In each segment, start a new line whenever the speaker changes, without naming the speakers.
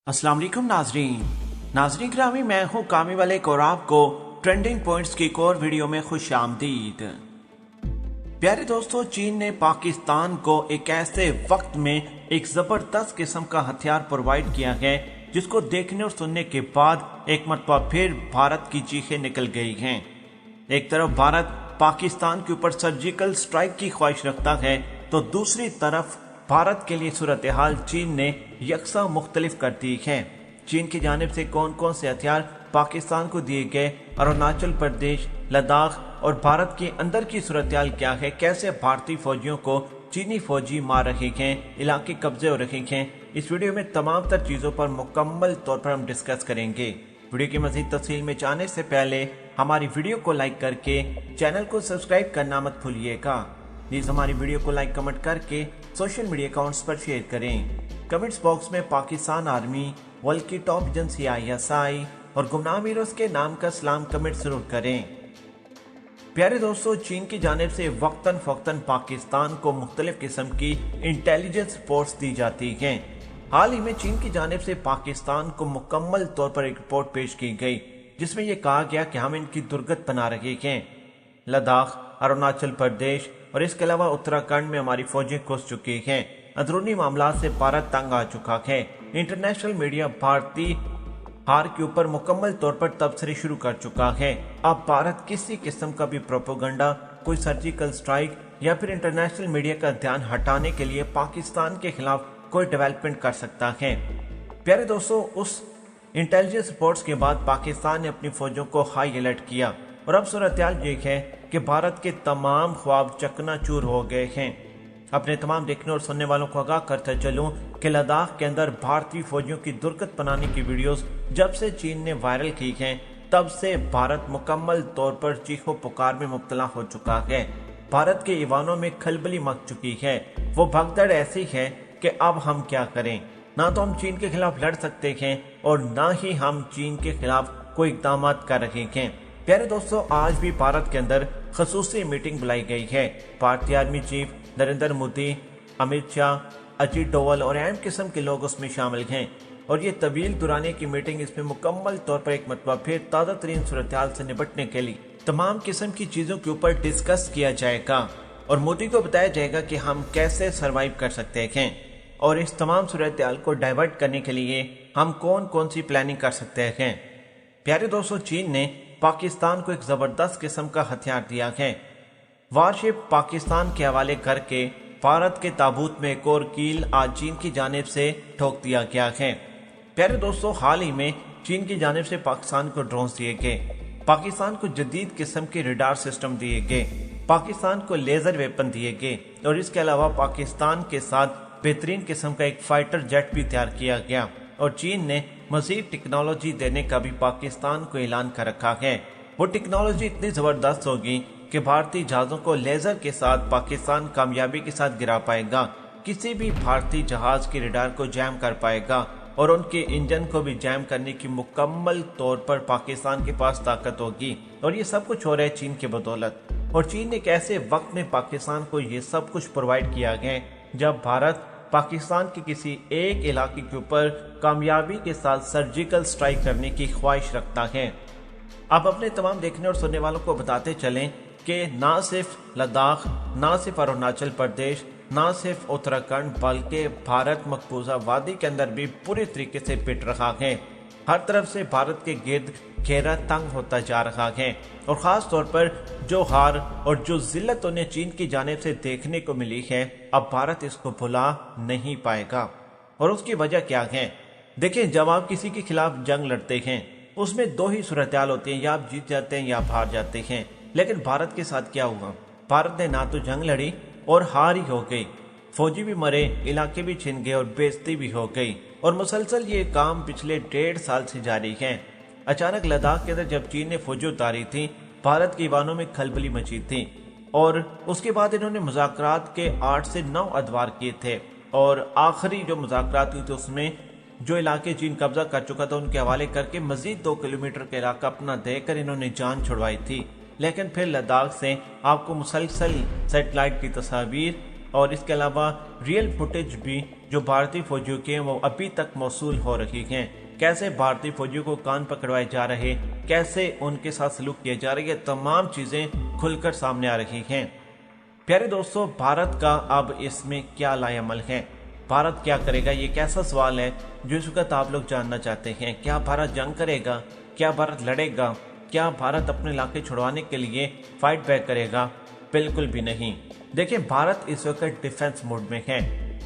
अस्सलाम वालेकुम नाजरीन ग्रामी, मैं हूँ कामी वाले और आपको ट्रेंडिंग पॉइंट्स की एक और वीडियो में खुश आमदीद। प्यारे दोस्तों, चीन ने पाकिस्तान को एक ऐसे वक्त में एक जबरदस्त किस्म का हथियार प्रोवाइड किया है जिसको देखने और सुनने के बाद एक मरतबा फिर भारत की चीखें निकल गई हैं। एक तरफ भारत पाकिस्तान के ऊपर सर्जिकल स्ट्राइक की ख्वाहिश रखता है तो दूसरी तरफ भारत के लिए सूरत हाल चीन ने यकसा मुख्तलिफ कर दी है। चीन की जानिब से कौन कौन से हथियार पाकिस्तान को दिए गए, अरुणाचल प्रदेश, लद्दाख और भारत के अंदर की सूरत हाल क्या है, कैसे भारतीय फौजियों को चीनी फौजी मार रहे हैं, इलाके कब्जे हो रहे हैं, इस वीडियो में तमाम तर चीज़ों पर मुकम्मल तौर पर हम डिस्कस करेंगे। वीडियो की मज़ीद तफसील में जाने से पहले हमारी वीडियो को लाइक करके चैनल को सब्सक्राइब करना मत भूलिएगा। प्लीज हमारी वीडियो को लाइक कमेंट करके सोशल मीडिया अकाउंट्स पर शेयर करें। कमेंट्स बॉक्स में पाकिस्तान आर्मी, वर्ल्ड की टॉप एजेंसी ISI और गुमनाम हीरोज के नाम का सलाम कमेंट जरूर करें। प्यारे दोस्तों, चीन की जानिब से वक्तन फ़ौक्तन पाकिस्तान को मुख्तलिफ किस्म की इंटेलिजेंस रिपोर्ट्स दी जाती हैं। हाल ही में चीन की जानिब से पाकिस्तान को मुकम्मल तौर पर एक रिपोर्ट पेश की गई जिसमें यह कहा गया कि हम इनकी दुर्गत बना रहे हैं। लद्दाख, अरुणाचल प्रदेश और इसके अलावा उत्तराखंड में हमारी फौजें घुस चुकी हैं। अंदरूनी मामला से भारत तंग आ चुका है। इंटरनेशनल मीडिया भारतीय हार के ऊपर मुकम्मल तौर पर तबसरे शुरू कर चुका है। अब भारत किसी किस्म का भी प्रोपेगेंडा, कोई सर्जिकल स्ट्राइक या फिर इंटरनेशनल मीडिया का ध्यान हटाने के लिए पाकिस्तान के खिलाफ कोई डेवलपमेंट कर सकता है। प्यारे दोस्तों, उस इंटेलिजेंस रिपोर्ट्स के बाद पाकिस्तान ने अपनी फौजों को हाई अलर्ट किया और अब सूरत हाल ये है कि भारत के तमाम ख्वाब चकनाचूर हो गए हैं। अपने तमाम देखने और सुनने वालों को आगाह करता चलूं कि लद्दाख के अंदर भारतीय फौजियों की दुर्गत बनाने की वीडियोस जब से चीन ने वायरल की हैं तब से भारत मुकम्मल तौर पर चीखों पुकार में मुब्तला हो चुका है। भारत के ईवानों में खलबली मच चुकी है। वो भगदड़ ऐसी है कि अब हम क्या करें। ना तो हम चीन के खिलाफ लड़ सकते हैं और ना ही हम चीन के खिलाफ कोई इक़दाम कर रहे हैं। प्यारे दोस्तों, आज भी भारत के अंदर खसूसी मीटिंग बुलाई गई है। भारतीय आर्मी चीफ नरेंद्र मोदी, अमित शाह, अजीत डोवल और अहम किस्म के लोग उसमें शामिल हैं और ये तवील दुराने की मीटिंग, इसमें मुकम्मल तौर पर एक मरतबा फिर ताज़ा तरीन सूरत हाल से निपटने के लिए तमाम किस्म की चीज़ों के ऊपर डिस्कस किया जाएगा और मोदी को बताया जाएगा कि हम कैसे सर्वाइव कर सकते हैं और इस तमाम सूरत हाल को डाइवर्ट करने के लिए हम कौन कौन सी प्लानिंग कर सकते हैं। प्यारे दोस्तों, चीन ने पाकिस्तान को एक जबरदस्त किस्म का हथियार दिया है। वारशिप पाकिस्तान के हवाले करके भारत के ताबूत में एक और कील आज चीन की जानिब से ठोक दिया गया है। प्यारे दोस्तों, हाल ही में चीन की जानिब से पाकिस्तान को ड्रोन्स दिए गए, पाकिस्तान को जदीद किस्म के रडार सिस्टम दिए गए, पाकिस्तान को लेजर वेपन दिए गए और इसके अलावा पाकिस्तान के साथ बेहतरीन किस्म का एक फाइटर जेट भी तैयार किया गया और चीन ने मजीद टेक्नोलॉजी देने का भी पाकिस्तान को ऐलान कर रखा है। वो टेक्नोलॉजी इतनी जबरदस्त होगी कि भारतीय जहाजों को लेजर के साथ पाकिस्तान कामयाबी के साथ गिरा पाएगा, किसी भी भारतीय जहाज के रडार को जैम कर पाएगा और उनके इंजन को भी जैम करने की मुकम्मल तौर पर पाकिस्तान के पास ताकत होगी और ये सब कुछ हो रहा है चीन की बदौलत। और चीन ने एक ऐसे वक्त में पाकिस्तान को ये सब कुछ प्रोवाइड किया गया जब भारत पाकिस्तान के किसी एक इलाके के ऊपर कामयाबी के साथ सर्जिकल स्ट्राइक करने की ख्वाहिश रखता है। अब अपने तमाम देखने और सुनने वालों को बताते चलें कि ना सिर्फ लद्दाख, ना सिर्फ अरुणाचल प्रदेश, ना सिर्फ उत्तराखंड बल्कि भारत मकबूजा वादी के अंदर भी पूरी तरीके से पिट रहा है। हर तरफ से भारत के गिर्द घेरा तंग होता जा रहा है और ख़ास तौर पर जो हार और जो जिल्लत उन्हें चीन की जानिब से देखने को मिली है, अब भारत इसको भुला नहीं पाएगा। और उसकी वजह क्या है? देखिए, जब आप किसी के खिलाफ जंग लड़ते हैं उसमें दो ही सूरत हाल होती हैं, या आप जीत जाते हैं या आप हार जाते हैं। लेकिन भारत के साथ क्या हुआ? भारत ने ना तो जंग लड़ी और हार ही हो गई, फौजी भी मरे, इलाके भी छिन गए और बेइज्जती भी हो गई और मुसलसल ये काम पिछले 1.5 साल से जारी है। अचानक लद्दाख के अंदर जब चीन ने फौजी उतारी थी, भारत के ईवानों में खलबली मची थी और उसके बाद इन्होंने मुज़ाकरात के 8 से 9 अदवार किए थे और आखिरी जो मुज़ाकरात हुई थी उसमें जो इलाके चीन कब्जा कर चुका था उनके हवाले करके मजीद 2 किलोमीटर का इलाका अपना देकर इन्होंने जान छुड़वाई थी। लेकिन फिर लद्दाख से आपको मुसलसल सेटेलाइट की तस्वीर और इसके अलावा रियल फुटेज भी जो भारतीय फौजियों के वो अभी तक मौसूल हो रही हैं। कैसे भारतीय फौजियों को कान पकड़वाए जा रहे, कैसे उनके साथ सलूक किया जा रहा है, ये तमाम चीजें खुलकर सामने आ रही हैं। प्यारे दोस्तों, भारत का अब इसमें क्या लाएअमल है, भारत क्या करेगा, ये कैसा सवाल है जो इस वक्त आप लोग जानना चाहते हैं। क्या भारत जंग करेगा, क्या भारत लड़ेगा, क्या भारत अपने इलाके छुड़वाने के लिए फाइट बैक करेगा? बिल्कुल भी नहीं। देखिए, भारत इस वक्त डिफेंस मोड में है।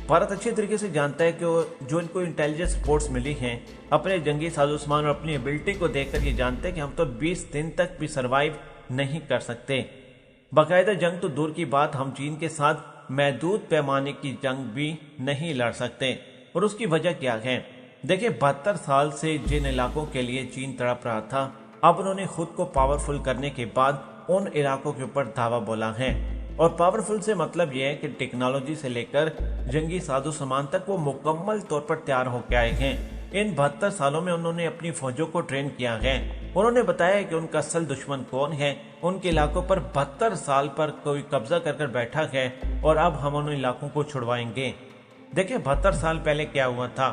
भारत अच्छी तरीके से जानता है कि जो इनको इंटेलिजेंस रिपोर्ट्स मिली हैं, अपने जंगी साजोसामान और अपनी एबिलिटी को देखकर ये जानते हैं कि हम तो 20 दिन तक भी सरवाइव नहीं कर सकते। बाकायदा जंग तो दूर की बात, हम चीन के साथ महदूद पैमाने की जंग भी नहीं लड़ सकते। और उसकी वजह क्या है? देखिए, 72 साल से जिन इलाकों के लिए चीन तड़प रहा था, अब उन्होंने खुद को पावरफुल करने के बाद उन इलाकों के ऊपर धावा बोला है। और पावरफुल से मतलब यह है कि टेक्नोलॉजी से लेकर जंगी साजो सामान तक वो मुकम्मल तौर पर तैयार होकर आए हैं। इन 72 सालों में उन्होंने अपनी फौजों को ट्रेन किया है। उन्होंने बताया कि उनका असल दुश्मन कौन है, उनके इलाकों पर 72 साल पर कोई कब्जा कर बैठा है और अब हम उन इलाकों को छुड़वाएंगे। देखिए, 72 साल पहले क्या हुआ था,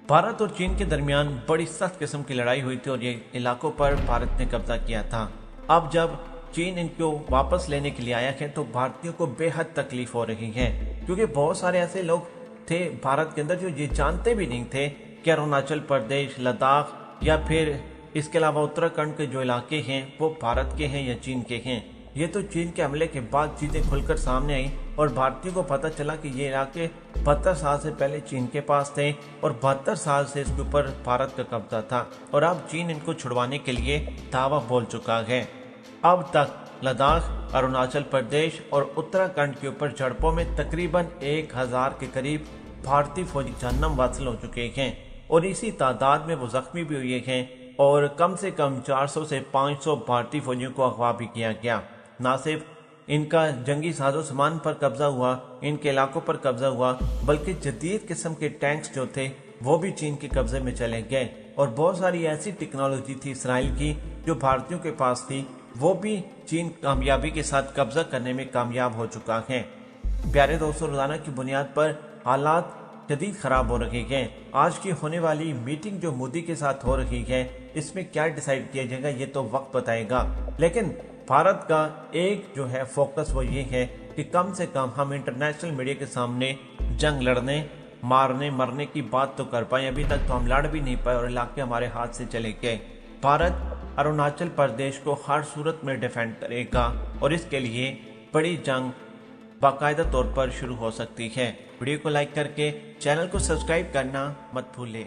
भारत और चीन के दरमियान बड़ी सख्त किस्म की लड़ाई हुई थी और ये इलाकों पर भारत ने कब्जा किया था। अब जब चीन इनको वापस लेने के लिए आया है तो भारतीयों को बेहद तकलीफ हो रही है, क्योंकि बहुत सारे ऐसे लोग थे भारत के अंदर जो ये जानते भी नहीं थे कि अरुणाचल प्रदेश, लद्दाख या फिर इसके अलावा उत्तराखंड के जो इलाके हैं वो भारत के हैं या चीन के हैं। ये तो चीन के हमले के बाद चीजें खुलकर सामने आई और भारतीयों को पता चला कि ये इलाके 72 साल से पहले चीन के पास थे और 72 साल से इसके ऊपर भारत का कब्जा था और अब चीन इनको छुड़वाने के लिए दावा बोल चुका है। अब तक लद्दाख, अरुणाचल प्रदेश और उत्तराखंड के ऊपर झड़पों में तकरीबन 1000 के करीब भारतीय फौजी जहन्नम वासिल हो चुके हैं और इसी तादाद में वो जख्मी भी हुए हैं और कम से कम 400 से 500 भारतीय फौजियों को अगवा भी किया गया। न सिर्फ इनका जंगी साजो सामान पर कब्जा हुआ, इनके इलाकों पर कब्जा हुआ, बल्कि जदीद किस्म के टैंक्स जो थे वो भी चीन के कब्जे में चले गए और बहुत सारी ऐसी टेक्नोलॉजी थी इसराइल की जो भारतीयों के पास थी, वो भी चीन कामयाबी के साथ कब्जा करने में कामयाब हो चुका है। प्यारे दोस्तों, रोजाना की बुनियाद पर हालात जदीद खराब हो रही हैं। आज की होने वाली मीटिंग जो मोदी के साथ हो रही है, इसमें क्या डिसाइड किया जाएगा ये तो वक्त बताएगा, लेकिन भारत का एक जो है फोकस वो ये है कि कम से कम हम इंटरनेशनल मीडिया के सामने जंग लड़ने, मारने, मरने की बात तो कर पाए। अभी तक तो हम लड़ भी नहीं पाए और इलाके हमारे हाथ से चले गए। भारत अरुणाचल प्रदेश को हर सूरत में डिफेंड करेगा और इसके लिए बड़ी जंग बाकायदा तौर पर शुरू हो सकती है। वीडियो को लाइक करके चैनल को सब्सक्राइब करना मत भूलें।